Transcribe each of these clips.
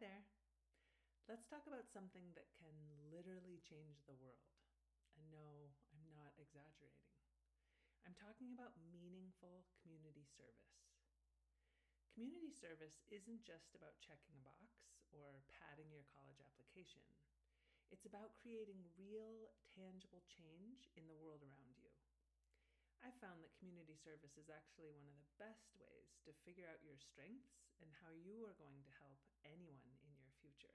there. Let's talk about something that can literally change the world. And no, I'm not exaggerating. I'm talking about meaningful community service. Community service isn't just about checking a box or padding your college application. It's about creating real, tangible change in the world around you. I've found that community service is actually one of the best ways to figure out your strengths and how you are going to help anyone in your future.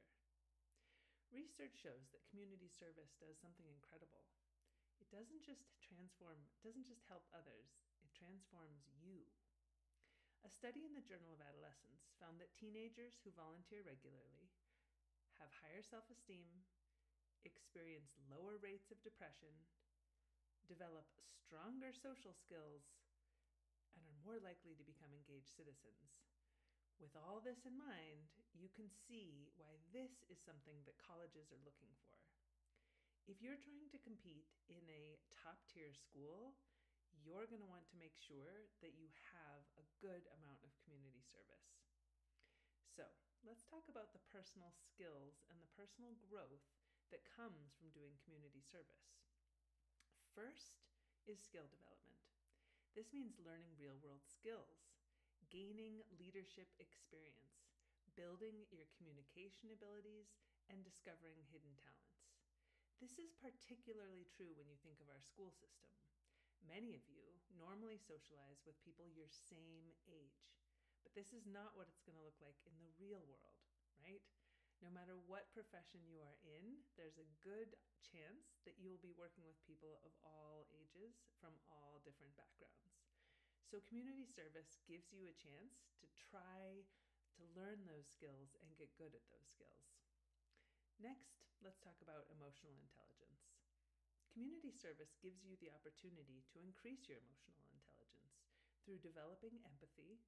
Research shows that community service does something incredible. It doesn't just help others, it transforms you. A study in the Journal of Adolescence found that teenagers who volunteer regularly have higher self-esteem, experience lower rates of depression, develop stronger social skills, and are more likely to become engaged citizens. With all this in mind, you can see why this is something that colleges are looking for. If you're trying to compete in a top-tier school, you're going to want to make sure that you have a good amount of community service. So, let's talk about the personal skills and the personal growth that comes from doing community service. First is skill development. This means learning real-world skills, gaining leadership experience, building your communication abilities, and discovering hidden talents. This is particularly true when you think of our school system. Many of you normally socialize with people your same age, but this is not what it's going to look like in the real world, right? No matter what profession you are in, there's a good chance that you will be working with people of all ages from all different backgrounds. So community service gives you a chance to try to learn those skills and get good at those skills. Next, let's talk about emotional intelligence. Community service gives you the opportunity to increase your emotional intelligence through developing empathy,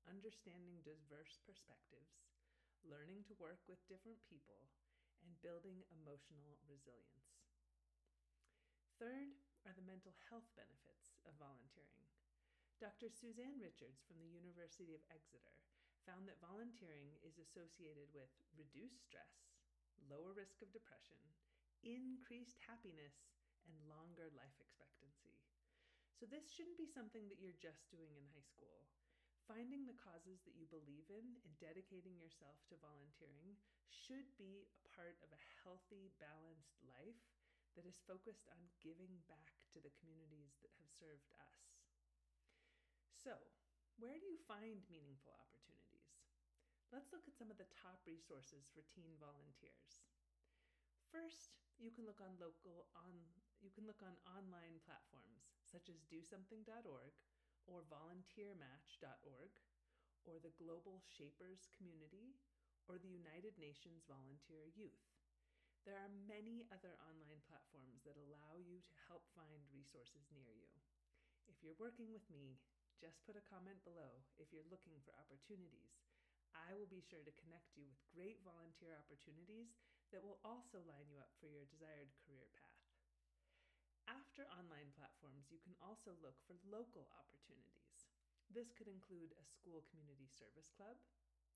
understanding diverse perspectives, learning to work with different people, and building emotional resilience. Third are the mental health benefits of volunteering. Dr. Suzanne Richards from the University of Exeter found that volunteering is associated with reduced stress, lower risk of depression, increased happiness, and longer life expectancy. So this shouldn't be something that you're just doing in high school. Finding the causes that you believe in and dedicating yourself to volunteering should be a part of a healthy, balanced life that is focused on giving back to the communities that have served us. So, where do you find meaningful opportunities? Let's look at some of the top resources for teen volunteers. First, you can look on online platforms such as DoSomething.org or volunteermatch.org, or the Global Shapers Community, or the United Nations Volunteer Youth. There are many other online platforms that allow you to help find resources near you. If you're working with me, just put a comment below if you're looking for opportunities. I will be sure to connect you with great volunteer opportunities that will also line you up for your desired career path. After online platforms, you can also look for local opportunities. This could include a school community service club,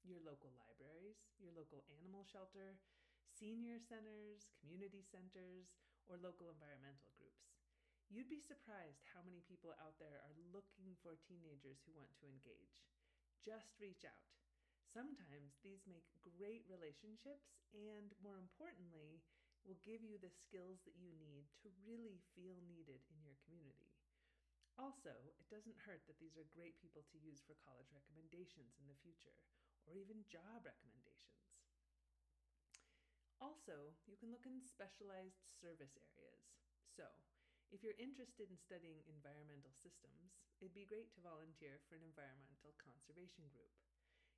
your local libraries, your local animal shelter, senior centers, community centers, or local environmental groups. You'd be surprised how many people out there are looking for teenagers who want to engage. Just reach out. Sometimes these make great relationships and, more importantly, will give you the skills that you need to really feel needed in your community. Also, it doesn't hurt that these are great people to use for college recommendations in the future, or even job recommendations. Also, you can look in specialized service areas. So, if you're interested in studying environmental systems, it'd be great to volunteer for an environmental conservation group.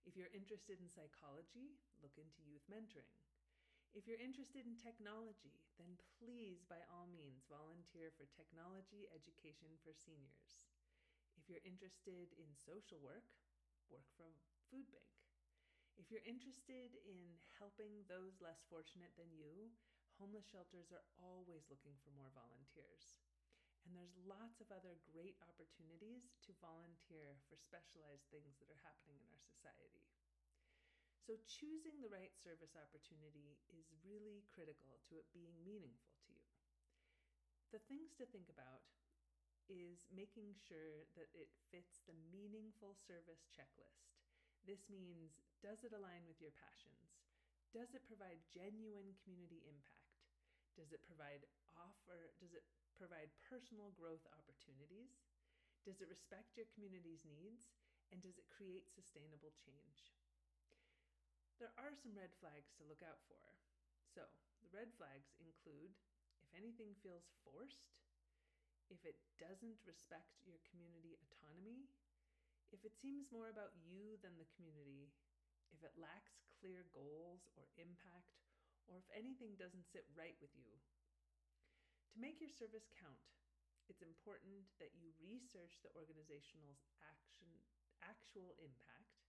If you're interested in psychology, look into youth mentoring. If you're interested in technology, then please, by all means, volunteer for technology education for seniors. If you're interested in social work, work for a food bank. If you're interested in helping those less fortunate than you, homeless shelters are always looking for more volunteers. And there's lots of other great opportunities to volunteer for specialized things that are happening in our society. So choosing the right service opportunity is really critical to it being meaningful to you. The things to think about is making sure that it fits the meaningful service checklist. This means, does it align with your passions? Does it provide genuine community impact? Does it provide personal growth opportunities? Does it respect your community's needs? And does it create sustainable change? There are some red flags to look out for. So, the red flags include if anything feels forced, if it doesn't respect your community autonomy, if it seems more about you than the community, if it lacks clear goals or impact, or if anything doesn't sit right with you. To make your service count, it's important that you research the organization's actual impact.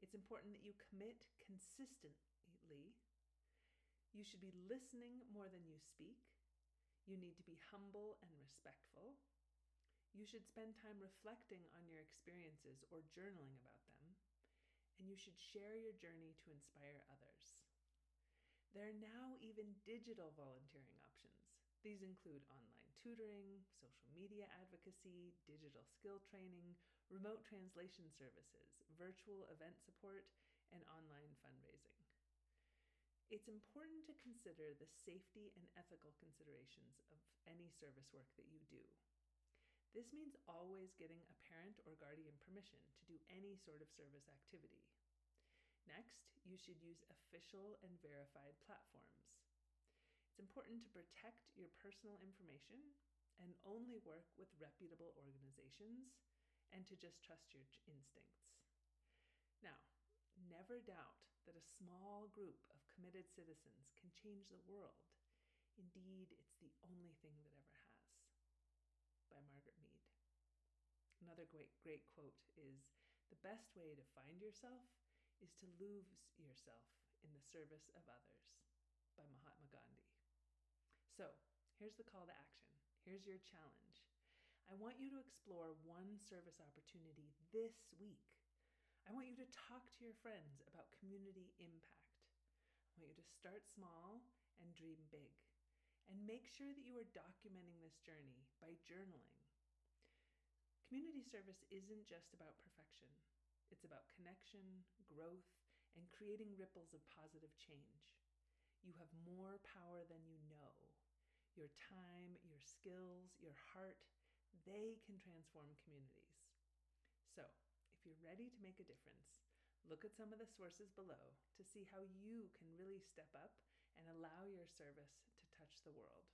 It's important that you commit consistently. You should be listening more than you speak. You need to be humble and respectful. You should spend time reflecting on your experiences or journaling about them. And you should share your journey to inspire others. There are now even digital volunteering options. These include online tutoring, social media advocacy, digital skill training, remote translation services, virtual event support, and online fundraising. It's important to consider the safety and ethical considerations of any service work that you do. This means always getting a parent or guardian permission to do any sort of service activity. Next, you should use official and verified platforms. It's important to protect your personal information and only work with reputable organizations and to just trust your instincts. Now, never doubt that a small group of committed citizens can change the world. Indeed, it's the only thing that ever has. By Margaret Mead. Another great quote is, "The best way to find yourself is to lose yourself in the service of others," by Mahatma Gandhi. So, here's the call to action. Here's your challenge. I want you to explore one service opportunity this week. I want you to talk to your friends about community impact. I want you to start small and dream big. And make sure that you are documenting this journey by journaling. Community service isn't just about perfection. It's about connection, growth, and creating ripples of positive change. You have more power than you know. Your time, your skills, your heart, they can transform communities. So, if you're ready to make a difference, look at some of the sources below to see how you can really step up and allow your service to touch the world.